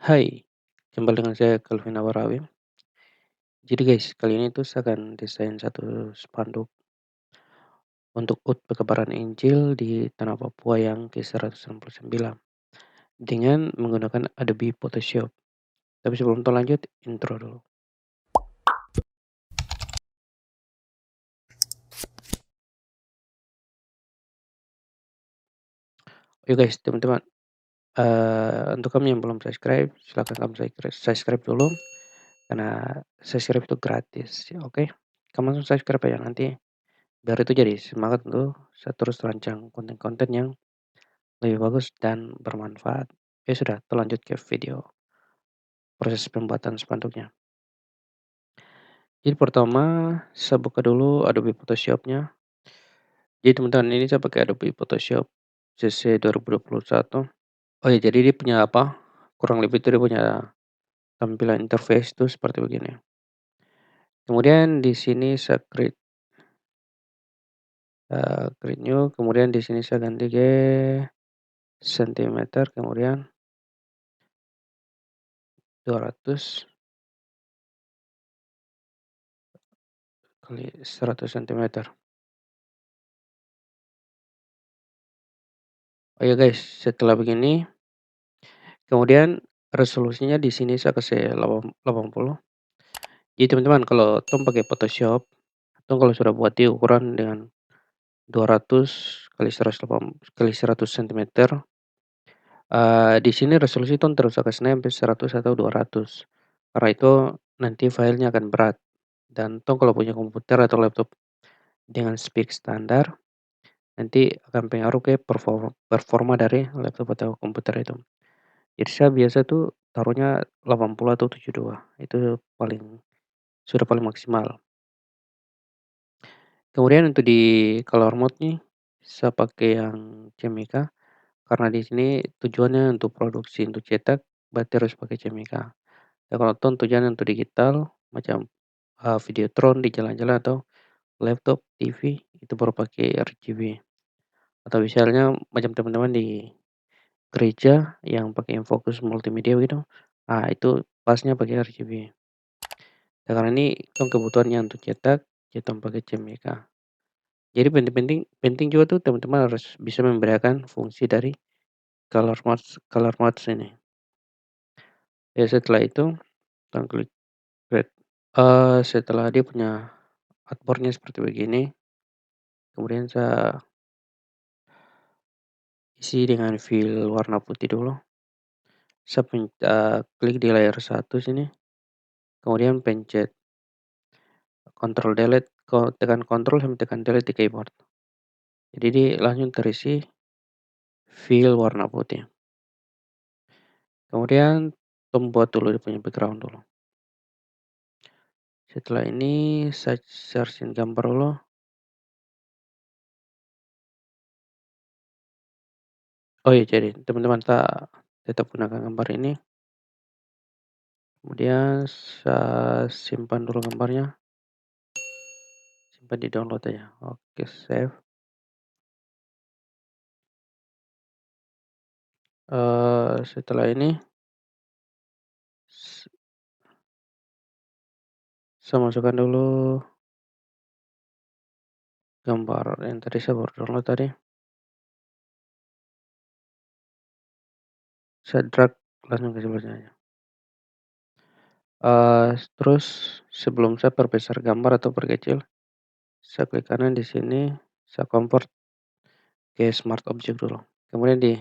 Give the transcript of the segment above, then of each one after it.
Hai, kembali dengan saya Kelvin Awarawi. Jadi guys, kali ini tuh saya akan desain satu spanduk untuk UT Kebenaran Injil di Tanah Papua yang ke-169 dengan menggunakan Adobe Photoshop. Tapi sebelum kita lanjut, intro dulu. Oke guys, teman-teman, untuk kamu yang belum subscribe, silahkan kamu subscribe dulu karena subscribe itu gratis, ya, oke? Kamu langsung subscribe ya nanti biar itu jadi semangat untuk saya terus rancang konten-konten yang lebih bagus dan bermanfaat. Ya sudah, terlanjut ke video proses pembuatan spanduknya. Jadi pertama, saya buka dulu Adobe Photoshop-nya. Jadi teman-teman ini saya pakai Adobe Photoshop CC 2021. Oh ya, jadi dia punya apa? Kurang lebih itu dia punya tampilan interface itu seperti begini. Kemudian di sini saya create new, kemudian di sini saya ganti ke sentimeter, kemudian 200 kali 100 cm. Oh ya guys, setelah begini, kemudian resolusinya di sini saya kasih 80. Jadi teman-teman kalau tong pakai Photoshop, tong kalau sudah buat dia ukuran dengan 200 kali 100 cm, di sini resolusi tong terus kasih naik sampai 100 atau 200. Karena itu nanti filenya akan berat. Dan tong kalau punya komputer atau laptop dengan spek standar, nanti akan pengaruh ke performa dari laptop atau komputer itu. Jadi saya biasa tuh taruhnya 80 atau 72, itu sudah paling maksimal. Kemudian untuk di color mode nih, saya pakai yang CMYK karena di sini tujuannya untuk produksi, untuk cetak berarti harus pakai CMYK. Ya kalau tujuannya untuk digital macam videotron di jalan-jalan atau laptop, TV itu baru pakai RGB. Atau misalnya macam teman-teman di gereja yang pakai infocus multimedia gitu, itu pasnya pakai RGB. Ya karena ini kan kebutuhannya untuk cetak, kita pakai CMYK. Jadi penting juga tuh teman-teman harus bisa membedakan fungsi dari color modes ini. Ya setelah itu kita klik create. Setelah dia punya artboard-nya seperti begini, kemudian saya isi dengan fill warna putih dulu. Saya klik di layer 1 sini, kemudian pencet Ctrl Delete, tekan Ctrl sampai tekan Delete di keyboard. Jadi dia langsung terisi fill warna putih. Kemudian buat dulu dia punya background dulu. Setelah ini saya searching gambar dulu. Oh ya, jadi teman-teman tetap gunakan gambar ini. Kemudian saya simpan dulu gambarnya. Simpan di download aja. Oke, save. Setelah ini saya masukkan dulu gambar yang tadi saya baru download tadi. Saya drag langsung ke sebelahnya aja. Terus sebelum saya perbesar gambar atau perkecil, saya klik kanan di sini, saya convert ke smart object dulu. Kemudian di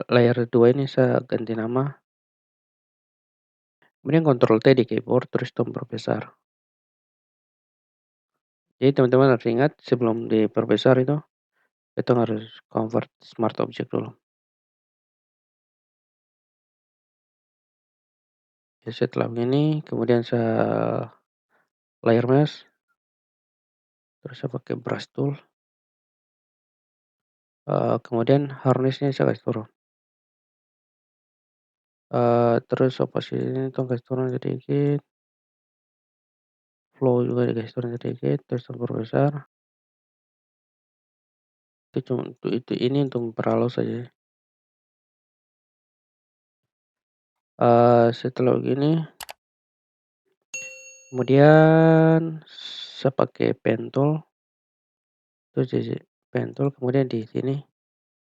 layer 2 ini saya ganti nama. Kemudian Ctrl T di keyboard terus tong perbesar. Jadi teman-teman harus ingat sebelum diperbesar itu harus convert smart object dulu. Ya, setelah ini kemudian saya layer mask, terus saya pakai brush tool, kemudian harnessnya saya kasih turun. Terus opacity-nya itu kasih turun sedikit, flow juga dikasih turun sedikit, terus perbesar. Itu cuma ini untuk memperhalus saja. Setelah begini, kemudian saya pakai pen tool, terus pen tool, kemudian di sini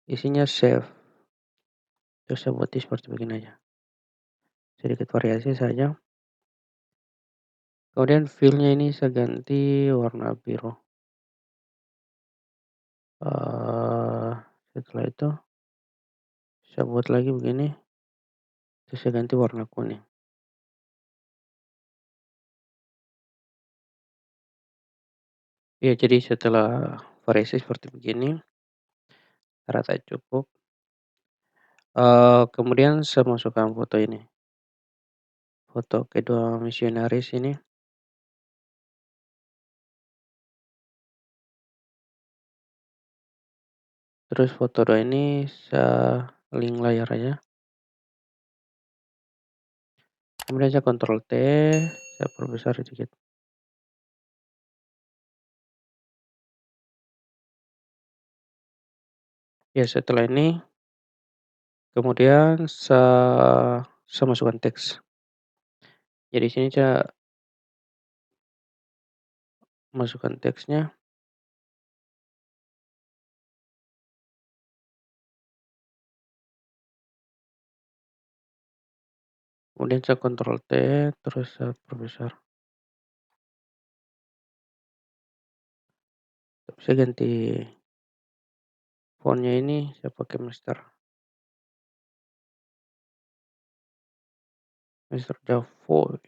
isinya save, terus saya buat seperti begini aja, sedikit variasi saja. Kemudian fillnya ini saya ganti warna biru. Eee, Setelah itu saya buat lagi begini, terus saya ganti warna kuning. Ya jadi setelah variasi seperti begini, rasa cukup. Kemudian saya masukkan foto ini, foto kedua misionaris ini, terus foto 2 ini saya link layar aja, kemudian saya Ctrl T, saya perbesar sedikit. Ya setelah ini, kemudian saya masukkan teks. Jadi sini saya masukkan teksnya, kemudian saya Ctrl T, terus saya perbesar. Saya ganti fontnya ini, saya pakai Mister Javo,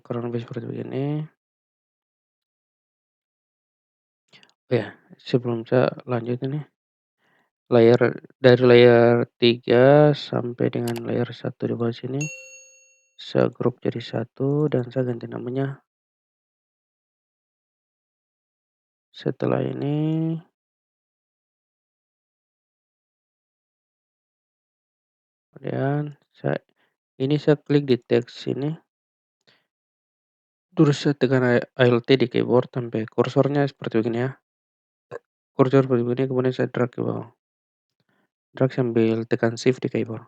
kurang lebih seperti begini. Oh ya, sebelum saya lanjut ini, dari layar 3 sampai dengan layar 1 di bawah sini, saya grup jadi satu dan saya ganti namanya. Setelah ini, kemudian saya klik di teks ini, terus saya tekan Alt di keyboard sampai kursornya seperti begini ya. Kursor seperti begini, kemudian saya drag ke bawah. Drag sambil tekan shift di keyboard.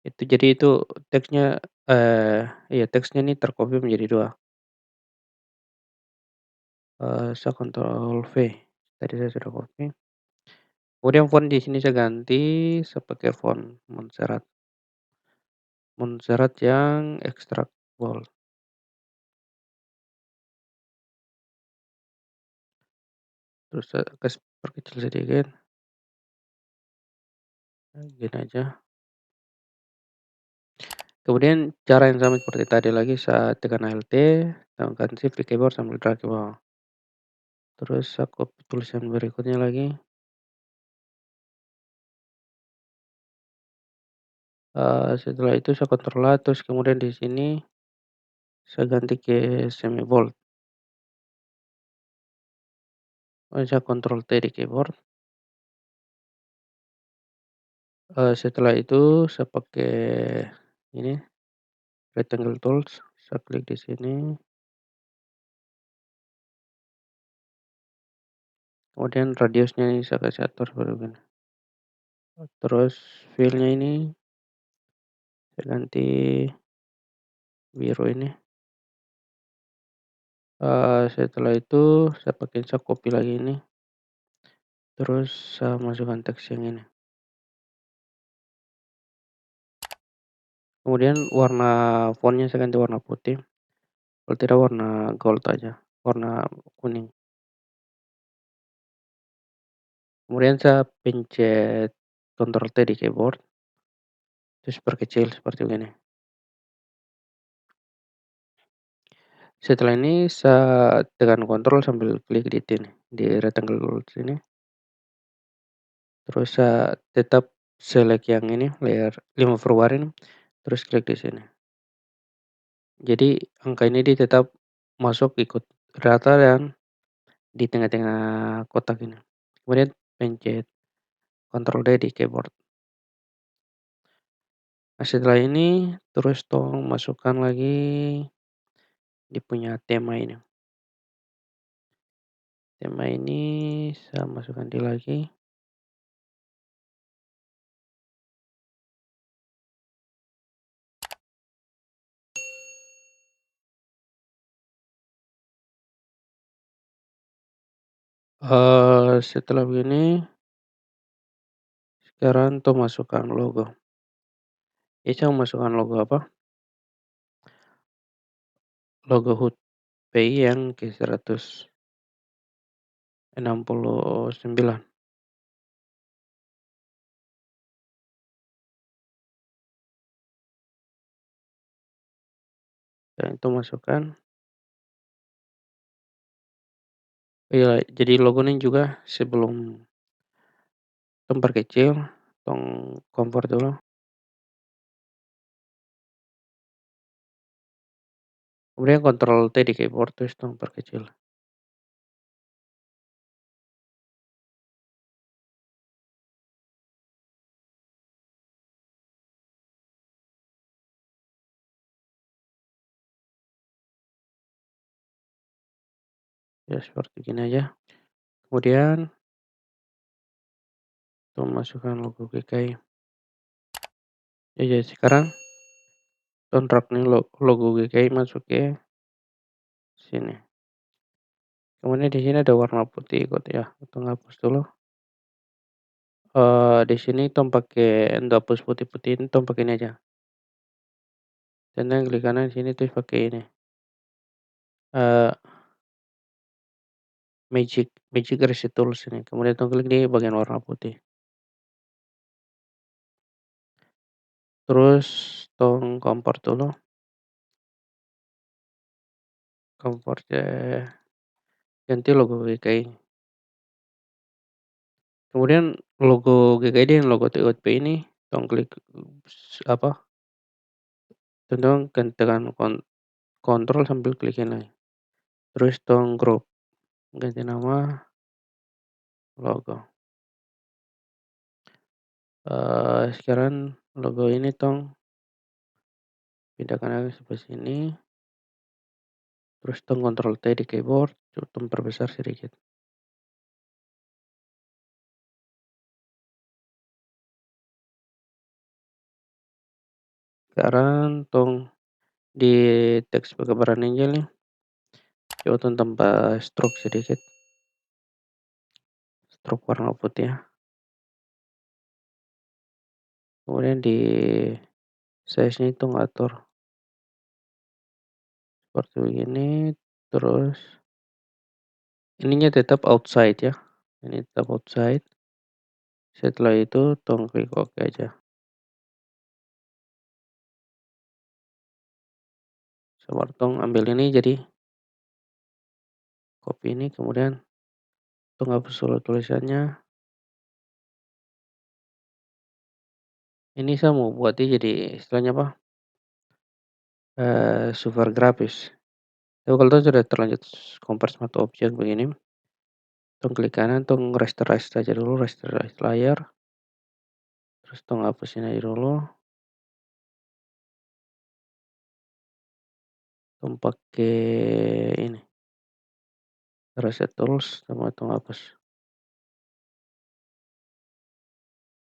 Itu jadi itu teksnya, iya teksnya ini tercopy menjadi 2. Saya Ctrl V, tadi saya sudah copy. Kemudian font di sini saya ganti, saya pakai font Montserrat. Montserrat yang extra bold. Terus saya kasih perkecil sedikit, gini aja. Kemudian cara yang sama seperti tadi lagi, saya tekan Alt, tekan shift di keyboard sambil drag ke bawah. Terus saya copy tulisan berikutnya lagi. Setelah itu saya Ctrl A, terus kemudian di sini saya ganti ke semi bold. Saya Ctrl T di keyboard. Setelah itu saya pakai ini rectangle tools, saya klik di sini, kemudian radiusnya ini saya kasih atur seperti begini. Terus fill-nya ini saya ganti biru ini. Setelah itu saya copy lagi ini, terus saya masukkan teks yang ini. Kemudian warna font-nya saya ganti warna putih, kalau tidak warna gold aja, warna kuning. Kemudian saya pencet Ctrl T di keyboard, terus perkecil seperti begini. Setelah ini saya tekan kontrol sambil klik di sini, di rectangle sini. Terus saya tetap select yang ini, layer 5 Februari ini, terus klik di sini. Jadi angka ini dia tetap masuk ikut rata dan di tengah-tengah kotak ini. Kemudian pencet Ctrl D di keyboard. Nah setelah ini terus tolong masukkan lagi dia punya tema ini. Tema ini saya masukkan di lagi. Setelah begini, sekarang tuh masukkan logo. Iseng masukkan logo apa, logo HUT PI yang ke-169. Dan itu masukkan, iya, jadi logo ini juga sebelum tong perkecil, tong kompor dulu, kemudian kontrol T di keyboard terus tong perkecil. Ya seperti gini aja. Kemudian tong masukkan logo GKI. Ya jadi sekarang tong drag nih logo GKI masuk ke sini. Kemudian di sini ada warna putih ikut ya, tong hapus dulu. Di sini tong pakai untuk hapus putih-putih ini tong pakai ini aja. Kemudian klik kanan sini terus pakai ini, eee, magic reset tools ini, kemudian tong klik di bagian warna putih. Terus tong kompor dulu, kompor ganti logo GKI. Kemudian logo GKI dan logo TOTP ini tong klik, apa, tong tekan kontrol sambil klik ini. Terus tong group, ganti nama, logo. Sekarang logo ini tong pindahkan lagi sebelah sini, terus tong kontrol T di keyboard, tong perbesar sedikit. Sekarang tong di teks pekabaran Injil nih, coba tong tambah stroke sedikit, stroke warna putih ya. Kemudian di size-nya itu atur seperti begini, terus ininya tetap outside ya, ini tetap outside. Setelah itu tong klik OK aja. Sabar tong ambil ini jadi copy ini, kemudian tong hapus dulu tulisannya. Ini saya mau buat dia jadi istilahnya apa, super grafis. Tapi kalau sudah terlanjur compare smart object begini, tong klik kanan, tong rasterize saja dulu, rasterize layar, terus tong hapusin aja dulu, tong pakai ini, reset tools, sama tong hapus.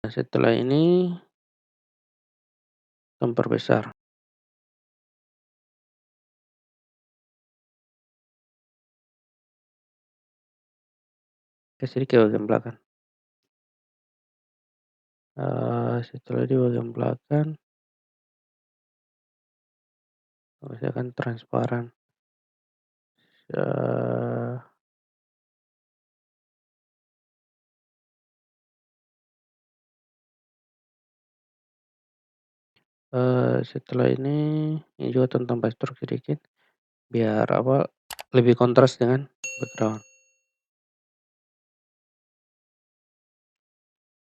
Nah, setelah ini tong perbesar, ke sedikit bagian belakang. Setelah di bagian belakang, akan transparan. Eee setelah ini juga tong tambah stroke sedikit, biar apa, lebih kontras dengan background.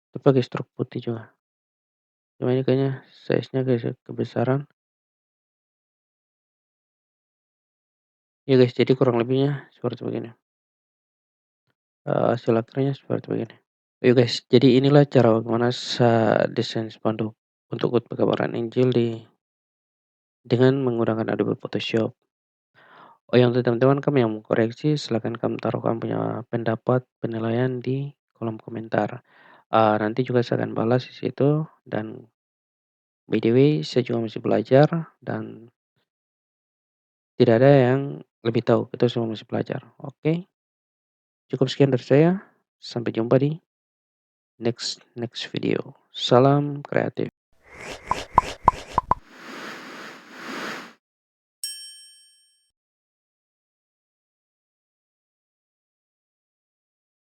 Itu pakai stroke putih juga. Cuma ini kayaknya size-nya kebesaran. Ya guys, jadi kurang lebihnya seperti begini. Hasil akhirnya seperti begini. Oke guys, jadi inilah cara bagaimana saya desain spanduk untuk khotbah kabaran Injil dengan menggunakan Adobe Photoshop. Oh ya untuk teman-teman kami yang mau koreksi, silakan kamu taruhkan punya pendapat, penilaian di kolom komentar. Nanti juga saya akan balas di situ, dan by the way saya juga masih belajar dan tidak ada yang lebih tahu, kita semua masih belajar, oke? Cukup sekian dari saya, sampai jumpa di next next video. Salam kreatif.